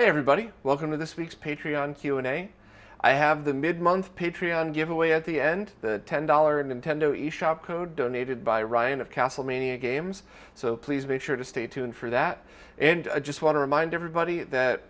Hey everybody, welcome to this week's Patreon Q&A. I have the mid-month Patreon giveaway at the end, the $10 Nintendo eShop code donated by Ryan of Castlemania Games, so please make sure to stay tuned for that. And I just want to remind everybody that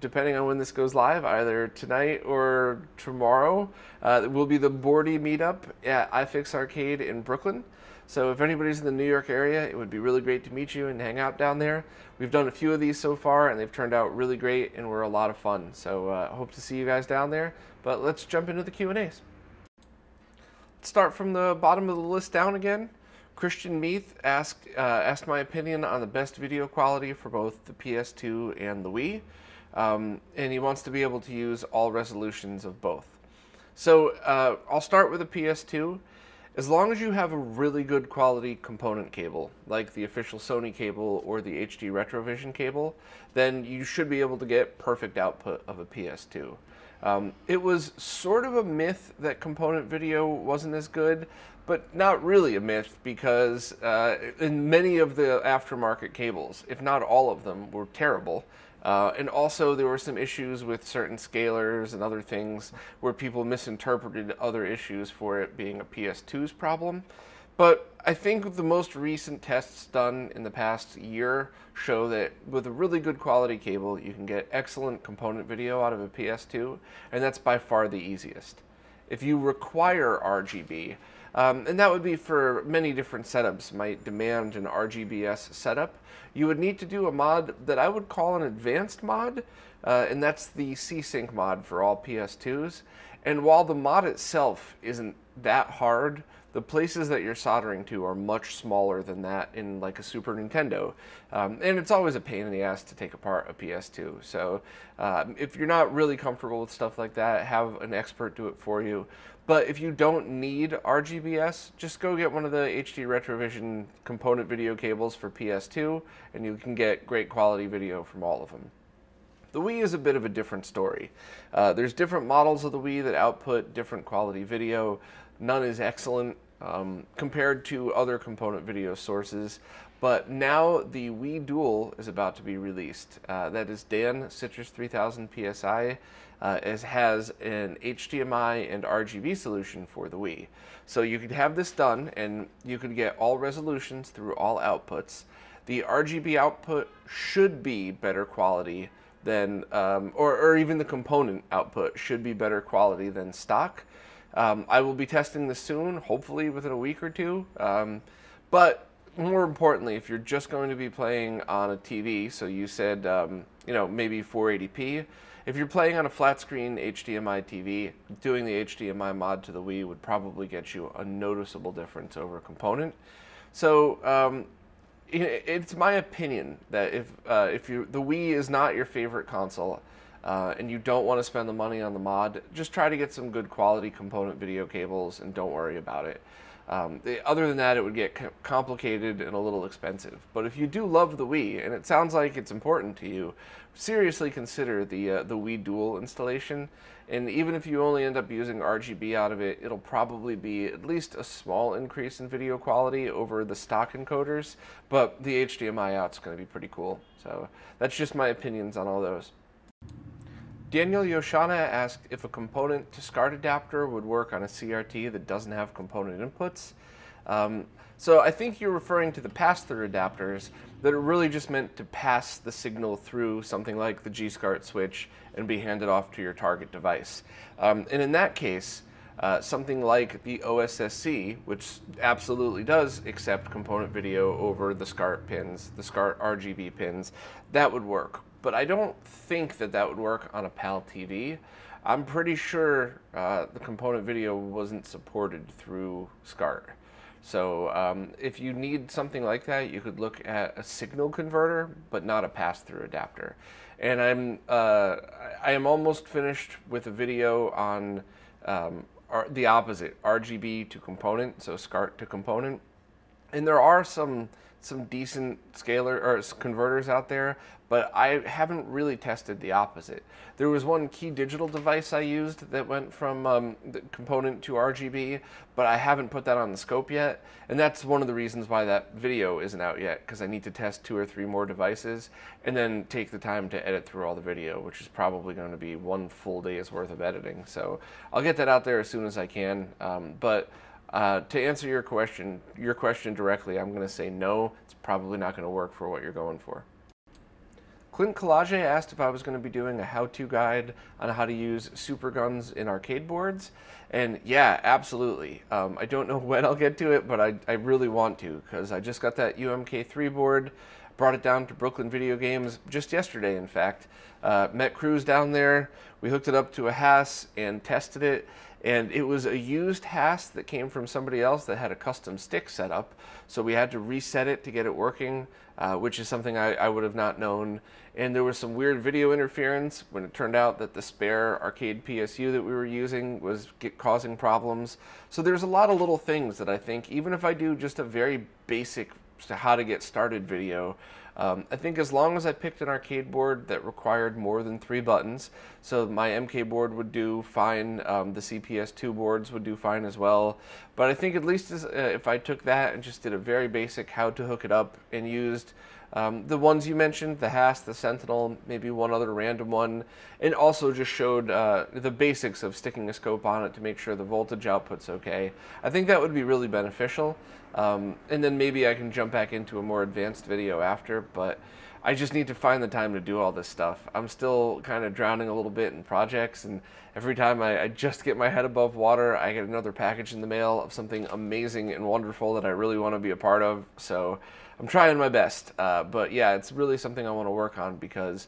depending on when this goes live, either tonight or tomorrow, it will be the Boardy meetup at iFix Arcade in Brooklyn. So if anybody's in the New York area, it would be really great to meet you and hang out down there. We've done a few of these so far, and they've turned out really great, and were a lot of fun. So I hope to see you guys down there. But let's jump into the Q&As. Let's start from the bottom of the list down again. Christian Meath asked my opinion on the best video quality for both the PS2 and the Wii. And he wants to be able to use all resolutions of both. So I'll start with the PS2. As long as you have a really good quality component cable, like the official Sony cable or the HD Retrovision cable, then you should be able to get perfect output of a PS2. It was sort of a myth that component video wasn't as good, but not really a myth, because in many of the aftermarket cables, if not all of them, were terrible. And also there were some issues with certain scalers and other things where people misinterpreted other issues for it being a PS2's problem. But I think the most recent tests done in the past year show that with a really good quality cable, you can get excellent component video out of a PS2, and that's by far the easiest. If you require RGB, and that would be for many different setups, might demand an RGBS setup, you would need to do a mod that I would call an advanced mod, and that's the C-Sync mod for all PS2s. And while the mod itself isn't that hard, the places that you're soldering to are much smaller than that in like a Super Nintendo. And it's always a pain in the ass to take apart a PS2. So if you're not really comfortable with stuff like that, have an expert do it for you. But if you don't need RGBS, just go get one of the HD Retrovision component video cables for PS2, and you can get great quality video from all of them. The Wii is a bit of a different story. There's different models of the Wii that output different quality video. None is excellent compared to other component video sources. But now the Wii Dual is about to be released. That is Dan Citrus 3000 PSI has an HDMI and RGB solution for the Wii. So you could have this done, and you could get all resolutions through all outputs. The RGB output should be better quality than, or even the component output should be better quality than stock. I will be testing this soon, hopefully within a week or two. But more importantly, if you're just going to be playing on a TV, so you said, you know, maybe 480p, if you're playing on a flat screen HDMI TV, doing the HDMI mod to the Wii would probably get you a noticeable difference over a component. So it's my opinion that if the Wii is not your favorite console, and you don't want to spend the money on the mod, just try to get some good quality component video cables and don't worry about it. Other than that, it would get complicated and a little expensive. But if you do love the Wii, and it sounds like it's important to you, seriously consider the Wii Dual installation. And even if you only end up using RGB out of it, it'll probably be at least a small increase in video quality over the stock encoders, but the HDMI out's going to be pretty cool. So that's just my opinions on all those. Daniel Yoshana asked if a component to Scart adapter would work on a CRT that doesn't have component inputs. So I think you're referring to the pass-through adapters that are really just meant to pass the signal through something like the G-Scart switch and be handed off to your target device. And in that case, something like the OSSC, which absolutely does accept component video over the Scart pins, the Scart RGB pins, that would work. But I don't think that that would work on a PAL TV. I'm pretty sure the component video wasn't supported through Scart. So if you need something like that, you could look at a signal converter, but not a pass-through adapter. And I am almost finished with a video on the opposite, RGB to component, so Scart to component. And there are some some decent scaler or converters out there, but I haven't really tested the opposite. There was one key digital device I used that went from the component to RGB, but I haven't put that on the scope yet, and that's one of the reasons why that video isn't out yet, because I need to test 2 or 3 more devices and then take the time to edit through all the video, which is probably going to be 1 full day's worth of editing. So I'll get that out there as soon as I can. To answer your question directly, I'm going to say no. It's probably not going to work for what you're going for. Clint Collage asked if I was going to be doing a how-to guide on how to use Superguns in arcade boards, and yeah, absolutely. I don't know when I'll get to it, but I really want to, because I just got that UMK3 board, brought it down to Brooklyn Video Games just yesterday, in fact. Met Cruz down there, we hooked it up to a HAS and tested it, and it was a used HAS that came from somebody else that had a custom stick set up, so we had to reset it to get it working, which is something I would have not known. And there was some weird video interference when it turned out that the spare arcade PSU that we were using was causing problems. So there's a lot of little things that I think, even if I do just a very basic how to get started video, I think as long as I picked an arcade board that required more than 3 buttons, so my MK board would do fine, the CPS2 boards would do fine as well, but I think at least if I took that and just did a very basic how to hook it up and used the ones you mentioned, the HAS, the Sentinel, maybe one other random one, and also just showed the basics of sticking a scope on it to make sure the voltage output's okay, I think that would be really beneficial. And then maybe I can jump back into a more advanced video after, but I just need to find the time to do all this stuff. I'm still kind of drowning a little bit in projects, and every time I just get my head above water, I get another package in the mail of something amazing and wonderful that I really want to be a part of, so I'm trying my best. But yeah, it's really something I want to work on, because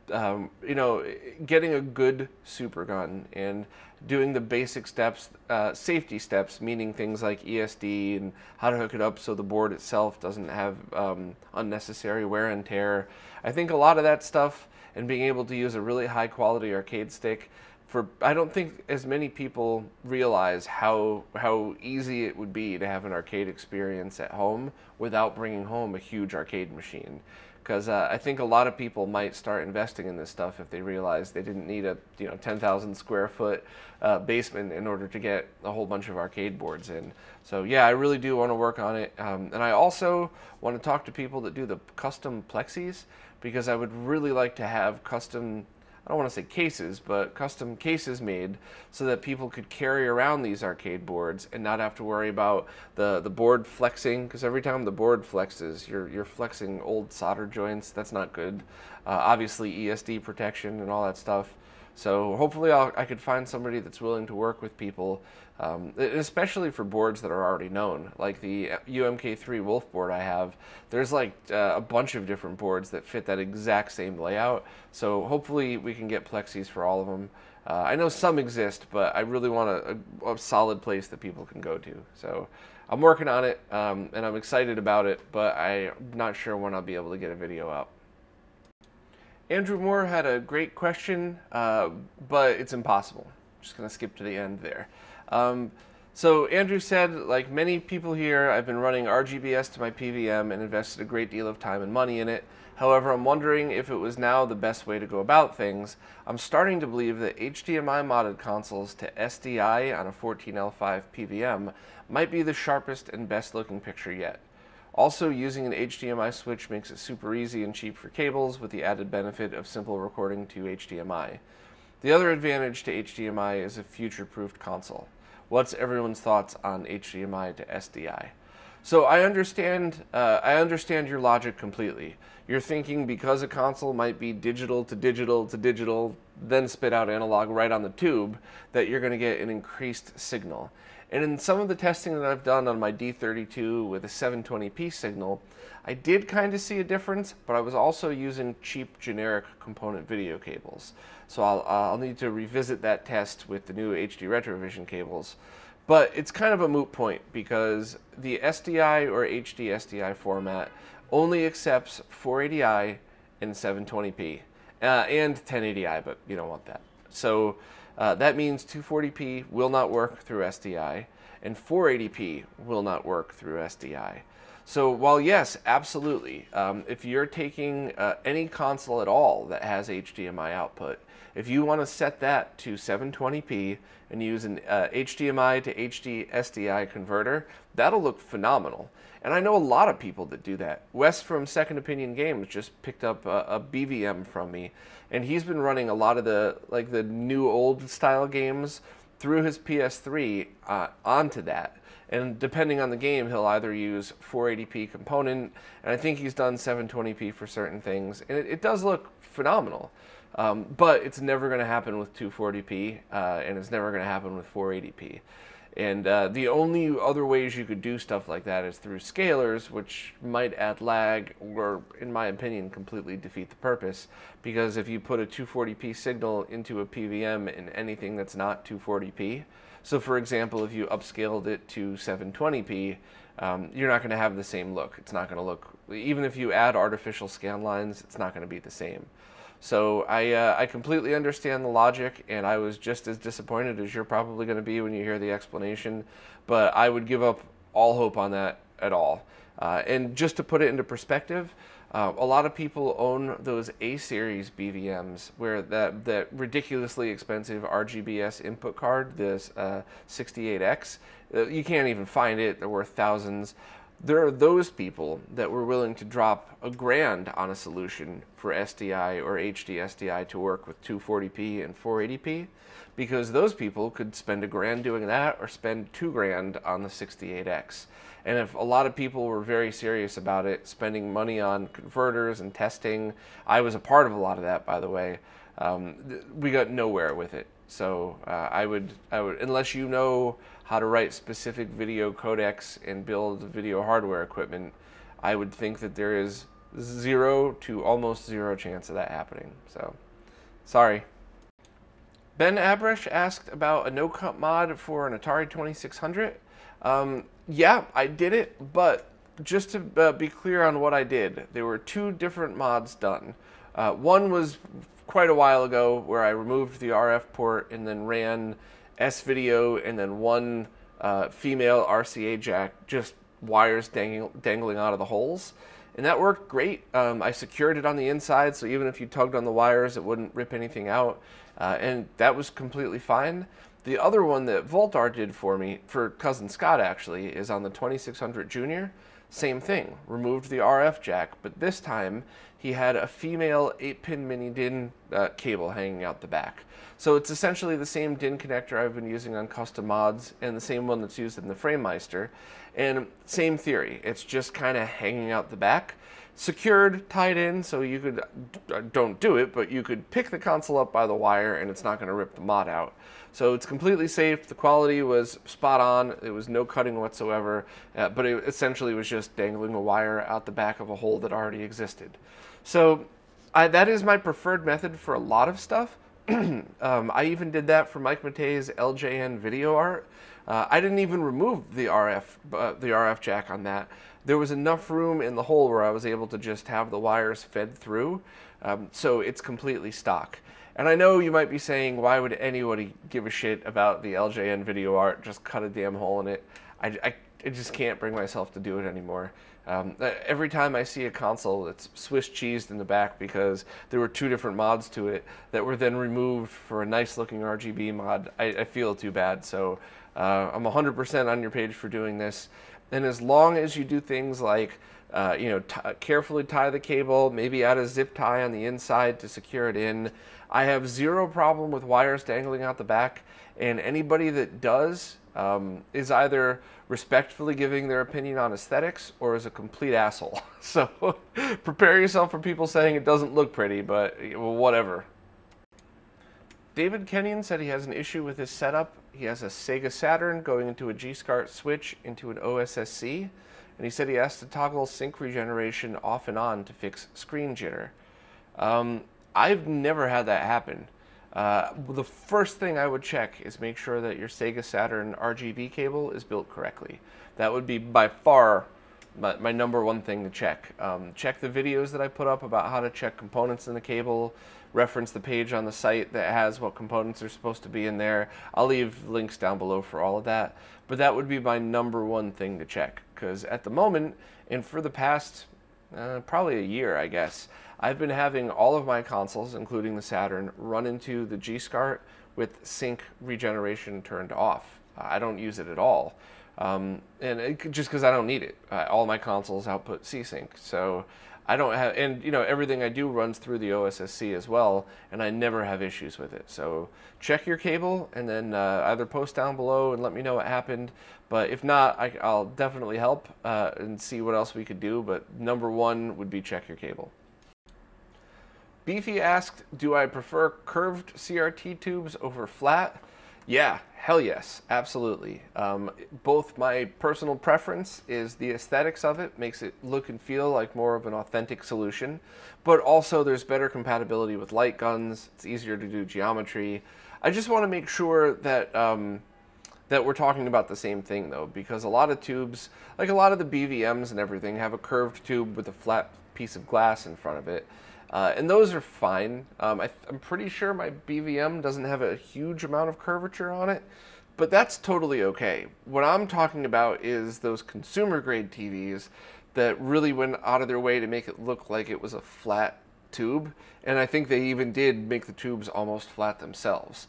you know, getting a good Supergun and doing the basic steps, safety steps, meaning things like ESD and how to hook it up so the board itself doesn't have unnecessary wear and tear. I think a lot of that stuff, and being able to use a really high quality arcade stick, I don't think as many people realize how easy it would be to have an arcade experience at home without bringing home a huge arcade machine. Because I think a lot of people might start investing in this stuff if they realize they didn't need a 10,000 square foot basement in order to get a whole bunch of arcade boards in. So yeah, I really do want to work on it, and I also want to talk to people that do the custom plexis, because I would really like to have custom, I don't want to say cases, but custom cases made so that people could carry around these arcade boards and not have to worry about the board flexing, because every time the board flexes, you're flexing old solder joints. That's not good. Obviously ESD protection and all that stuff. So hopefully I could find somebody that's willing to work with people, especially for boards that are already known. Like the UMK3 Wolf board I have, there's like a bunch of different boards that fit that exact same layout. So hopefully we can get plexis for all of them. I know some exist, but I really want a solid place that people can go to. So I'm working on it, and I'm excited about it, but I'm not sure when I'll be able to get a video out. Andrew Moore had a great question, but it's impossible. I'm just going to skip to the end there. So Andrew said, like many people here, I've been running RGBS to my PVM and invested a great deal of time and money in it. However, I'm wondering if it was now the best way to go about things. I'm starting to believe that HDMI modded consoles to SDI on a 14L5 PVM might be the sharpest and best looking picture yet. Also, using an HDMI switch makes it super easy and cheap for cables, with the added benefit of simple recording to HDMI. The other advantage to HDMI is a future-proofed console. What's everyone's thoughts on HDMI to SDI? So I understand your logic completely. You're thinking because a console might be digital to digital to digital, then spit out analog right on the tube, that you're going to get an increased signal. And in some of the testing that I've done on my D32 with a 720p signal, I did kind of see a difference, but I was also using cheap generic component video cables. So I'll need to revisit that test with the new HD Retrovision cables. But it's kind of a moot point, because the SDI or HD SDI format only accepts 480i and 720p, and 1080i, but you don't want that. So that means 240p will not work through SDI, and 480p will not work through SDI. So while yes, absolutely, if you're taking any console at all that has HDMI output, if you want to set that to 720p and use an HDMI to HD SDI converter, that'll look phenomenal. And I know a lot of people that do that. Wes from Second Opinion Games just picked up a BVM from me, and he's been running a lot of the new old style games through his PS3 onto that. And depending on the game, he'll either use 480p component, and I think he's done 720p for certain things, and it does look phenomenal. But it's never going to happen with 240p, and it's never going to happen with 480p. And the only other ways you could do stuff like that is through scalers, which might add lag or, in my opinion, completely defeat the purpose. Because if you put a 240p signal into a PVM in anything that's not 240p, so for example, if you upscaled it to 720p, you're not going to have the same look. It's not going to look, even if you add artificial scan lines, it's not going to be the same. So I completely understand the logic, and I was just as disappointed as you're probably going to be when you hear the explanation, but I would give up all hope on that at all. And just to put it into perspective, a lot of people own those A-series BVMs, where that ridiculously expensive RGBS input card, this 68X, you can't even find it. They're worth thousands. There are those people that were willing to drop $1,000 on a solution for SDI or HD SDI to work with 240p and 480p, because those people could spend $1,000 doing that or spend $2,000 on the 68X. And if a lot of people were very serious about it, spending money on converters and testing, I was a part of a lot of that, by the way, we got nowhere with it. So I would, unless you know how to write specific video codecs and build video hardware equipment, I would think that there is 0 to almost 0 chance of that happening. So, sorry. Ben Abrish asked about a no-cut mod for an Atari 2600. Yeah, I did it, but just to be clear on what I did, there were 2 different mods done. One was quite a while ago where I removed the RF port and then ran S-Video and then one female RCA jack, just wires dangling out of the holes. And that worked great. I secured it on the inside, so even if you tugged on the wires, it wouldn't rip anything out. And that was completely fine. The other one that Voltar did for me, for Cousin Scott actually, is on the 2600 Junior. Same thing, removed the RF jack, but this time he had a female 8-pin mini DIN cable hanging out the back. So it's essentially the same DIN connector I've been using on custom mods and the same one that's used in the FrameMeister. And same theory, it's just kind of hanging out the back. Secured, tied in, so you could, don't do it, but you could pick the console up by the wire and it's not going to rip the mod out. So it's completely safe, the quality was spot on, it was no cutting whatsoever, but it essentially was just dangling a wire out the back of a hole that already existed. So that is my preferred method for a lot of stuff. I even did that for Mike Matei's LJN video art. I didn't even remove the RF jack on that. There was enough room in the hole where I was able to just have the wires fed through, so it's completely stock. And I know you might be saying, why would anybody give a shit about the LJN video art? Just cut a damn hole in it. I just can't bring myself to do it anymore. Every time I see a console that's Swiss cheesed in the back because there were 2 different mods to it that were then removed for a nice looking RGB mod, I feel too bad. So I'm 100% on your page for doing this. And as long as you do things like carefully tie the cable, maybe add a zip tie on the inside to secure it in, I have 0 problem with wires dangling out the back. And anybody that does is either respectfully giving their opinion on aesthetics or is a complete asshole. So prepare yourself for people saying it doesn't look pretty, but whatever. David Kenyon said he has an issue with his setup. He has a Sega Saturn going into a G-Scart switch into an OSSC, and he said he has to toggle sync regeneration off and on to fix screen jitter. I've never had that happen. The first thing I would check is make sure that your Sega Saturn RGB cable is built correctly. That would be by far my #1 thing to check. Check the videos that I put up about how to check components in the cable, reference the page on the site that has what components are supposed to be in there. I'll leave links down below for all of that, but that would be my #1 thing to check, because at the moment, and for the past probably a year, I guess, I've been having all of my consoles, including the Saturn, run into the G-Scart with sync regeneration turned off. I don't use it at all, just because I don't need it. All my consoles output C-Sync, so I don't have, and everything I do runs through the OSSC as well, and I never have issues with it. So check your cable, and then either post down below and let me know what happened. But if not, I'll definitely help and see what else we could do. But number one would be check your cable. Beefy asked, do I prefer curved CRT tubes over flat? Yeah, hell yes, absolutely. Both my personal preference is the aesthetics of it, makes it look and feel like more of an authentic solution, but also there's better compatibility with light guns, it's easier to do geometry. I just want to make sure that that we're talking about the same thing though, because a lot of tubes, like a lot of the BVMs and everything, have a curved tube with a flat piece of glass in front of it. And those are fine. I'm pretty sure my BVM doesn't have a huge amount of curvature on it, but that's totally okay. What I'm talking about is those consumer grade TVs that really went out of their way to make it look like it was a flat tube. And I think they even did make the tubes almost flat themselves.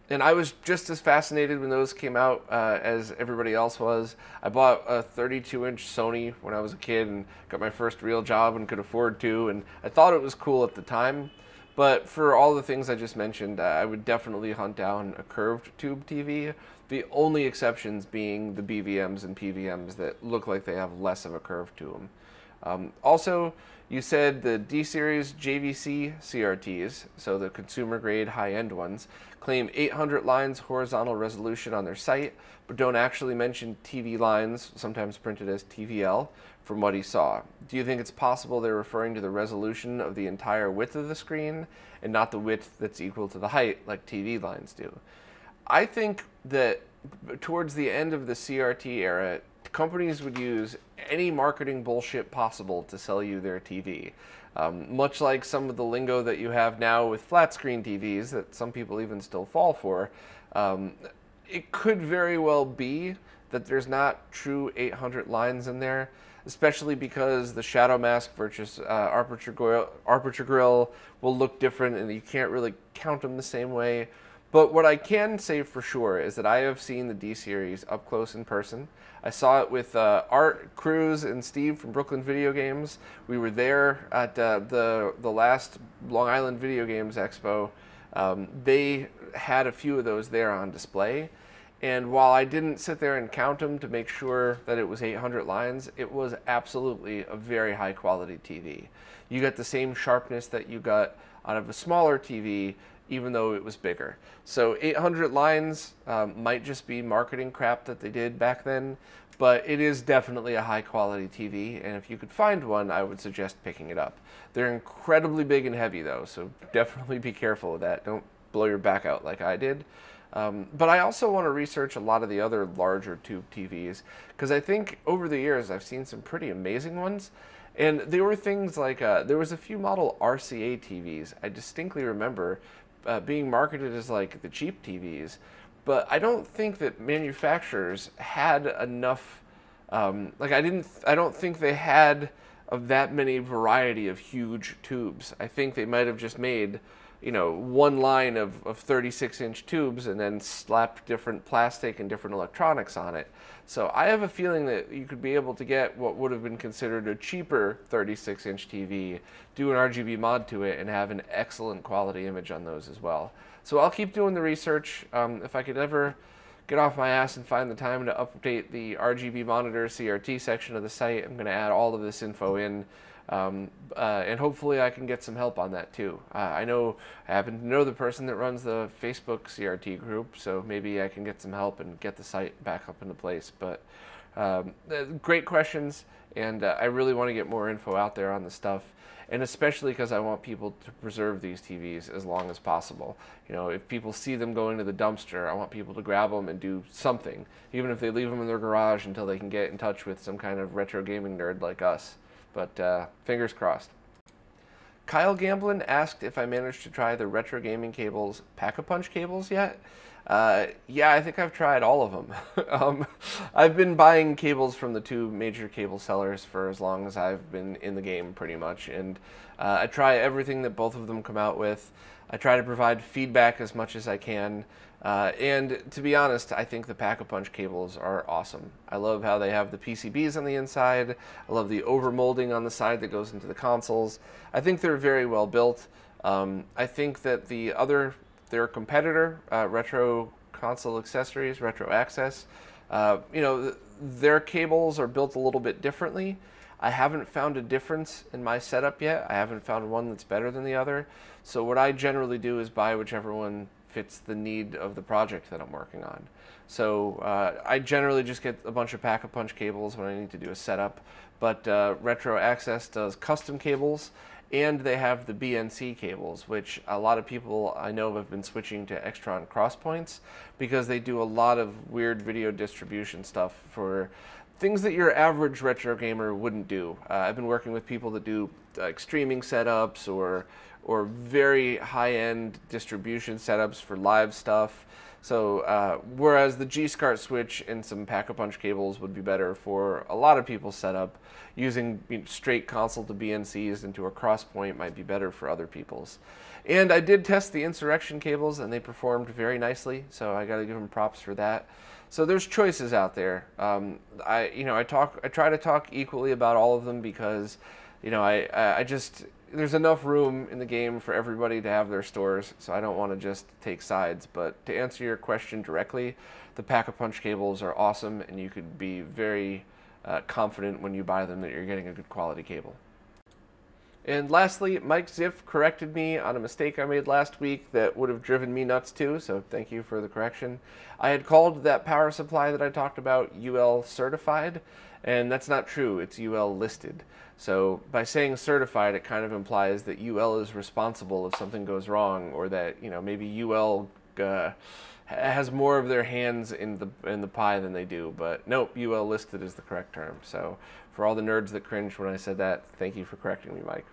And I was just as fascinated when those came out as everybody else was. I bought a 32-inch Sony when I was a kid and got my first real job and could afford to, and I thought it was cool at the time. But for all the things I just mentioned, I would definitely hunt down a curved tube TV, the only exceptions being the BVMs and PVMs that look like they have less of a curve to them. Also, you said the D-Series JVC CRTs, so the consumer grade high-end ones, claim 800 lines horizontal resolution on their site, but don't actually mention TV lines, sometimes printed as TVL, from what he saw. Do you think it's possible they're referring to the resolution of the entire width of the screen and not the width that's equal to the height like TV lines do? I think that towards the end of the CRT era, companies would use any marketing bullshit possible to sell you their TV. Much like some of the lingo that you have now with flat screen TVs that some people even still fall for, it could very well be that there's not true 800 lines in there, especially because the shadow mask versus aperture grille will look different and you can't really count them the same way. But what I can say for sure is that I have seen the D-Series up close in person. I saw it with Art, Cruz, and Steve from Brooklyn Video Games. We were there at the last Long Island Video Games Expo. They had a few of those there on display. And while I didn't sit there and count them to make sure that it was 800 lines, it was absolutely a very high quality TV. You got the same sharpness that you got out of a smaller TV, even though it was bigger. So 800 lines might just be marketing crap that they did back then, but it is definitely a high quality TV, and if you could find one, I would suggest picking it up. They're incredibly big and heavy though, so definitely be careful with that. Don't blow your back out like I did. But I also want to research a lot of the other larger tube TVs, because I think over the years I've seen some pretty amazing ones. And there were things like, there was a few model RCA TVs I distinctly remember being marketed as like the cheap TVs, but I don't think that manufacturers had enough, I don't think they had of that many variety of huge tubes. I think they might have just made, one line of 36-inch tubes and then slapped different plastic and different electronics on it. So I have a feeling that you could be able to get what would have been considered a cheaper 36-inch TV, do an RGB mod to it, and have an excellent quality image on those as well. So I'll keep doing the research. If I could ever get off my ass and find the time to update the RGB monitor CRT section of the site, I'm going to add all of this info in. And hopefully I can get some help on that too. I happen to know the person that runs the Facebook CRT group, so maybe I can get some help and get the site back up into place. But great questions, and I really want to get more info out there on the stuff, and especially because I want people to preserve these TVs as long as possible. If people see them going to the dumpster, I want people to grab them and do something, even if they leave them in their garage until they can get in touch with some kind of retro gaming nerd like us. But fingers crossed. Kyle Gamblin asked if I managed to try the Retro Gaming Cables Pack-a-Punch cables yet. Yeah, I think I've tried all of them. I've been buying cables from the two major cable sellers for as long as I've been in the game, pretty much, and I try everything that both of them come out with. I try to provide feedback as much as I can, and to be honest, I think the Pack-a-Punch cables are awesome. I love how they have the PCBs on the inside. I love the overmolding on the side that goes into the consoles. I think they're very well built. I think that their competitor, Retro Console Accessories, Retro Access, their cables are built a little bit differently. I haven't found a difference in my setup yet. I haven't found one that's better than the other. So what I generally do is buy whichever one fits the need of the project that I'm working on. So I generally just get a bunch of Pack-a-Punch cables when I need to do a setup, but Retro Access does custom cables, and they have the BNC cables, which a lot of people I know have been switching to Extron Crosspoints because they do a lot of weird video distribution stuff for things that your average retro gamer wouldn't do. I've been working with people that do streaming setups or very high-end distribution setups for live stuff. So whereas the Scart switch and some Pack-a-Punch cables would be better for a lot of people's setup, using straight console to BNCs into a Crosspoint might be better for other people's. And I did test the Insurrection cables, and they performed very nicely, so I got to give them props for that. So there's choices out there. I try to talk equally about all of them because, there's enough room in the game for everybody to have their stores, so I don't want to just take sides. But to answer your question directly, the Pack-a-Punch cables are awesome, and you could be very confident when you buy them that you're getting a good quality cable. And lastly, Mike Ziff corrected me on a mistake I made last week that would have driven me nuts too, so thank you for the correction. I had called that power supply that I talked about UL certified, and that's not true. It's UL listed. So by saying certified, it kind of implies that UL is responsible if something goes wrong, or that maybe UL has more of their hands in the pie than they do. But nope, UL listed is the correct term. So for all the nerds that cringed when I said that, thank you for correcting me, Mike.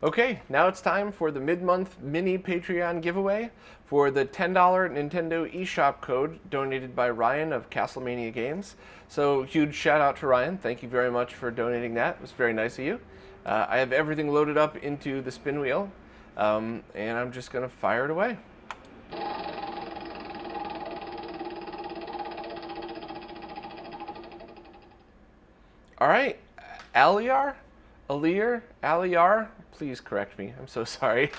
Okay, now it's time for the mid-month mini Patreon giveaway for the $10 Nintendo eShop code donated by Ryan of Castlemania Games. So huge shout out to Ryan. Thank you very much for donating that. It was very nice of you. I have everything loaded up into the spin wheel, and I'm just going to fire it away. All right, Aliar, please correct me. I'm so sorry.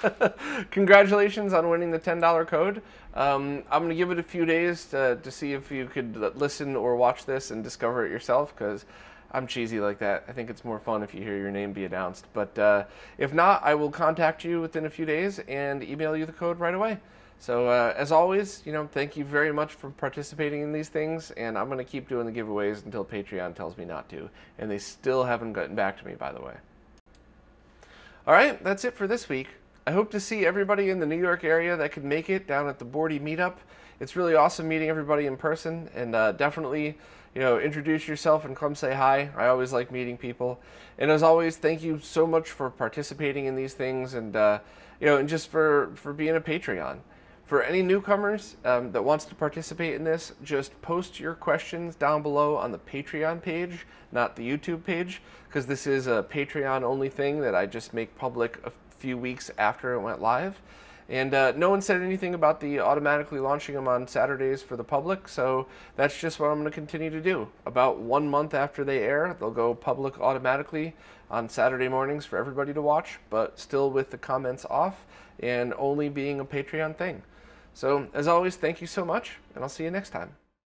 Congratulations on winning the $10 code. I'm going to give it a few days to see if you could listen or watch this and discover it yourself, because I'm cheesy like that. I think it's more fun if you hear your name be announced. But if not, I will contact you within a few days and email you the code right away. So as always, thank you very much for participating in these things, and I'm going to keep doing the giveaways until Patreon tells me not to. And they still haven't gotten back to me, by the way. All right, that's it for this week. I hope to see everybody in the New York area that could make it down at the Bordy meetup. It's really awesome meeting everybody in person, and definitely, introduce yourself and come say hi. I always like meeting people. And as always, thank you so much for participating in these things, and and just for being a Patreon. For any newcomers that wants to participate in this, just post your questions down below on the Patreon page, not the YouTube page, because this is a Patreon-only thing that I just make public a few weeks after it went live. And no one said anything about the automatically launching them on Saturdays for the public, so that's just what I'm going to continue to do. About 1 month after they air, they'll go public automatically on Saturday mornings for everybody to watch, but still with the comments off and only being a Patreon thing. So, as always, thank you so much, and I'll see you next time.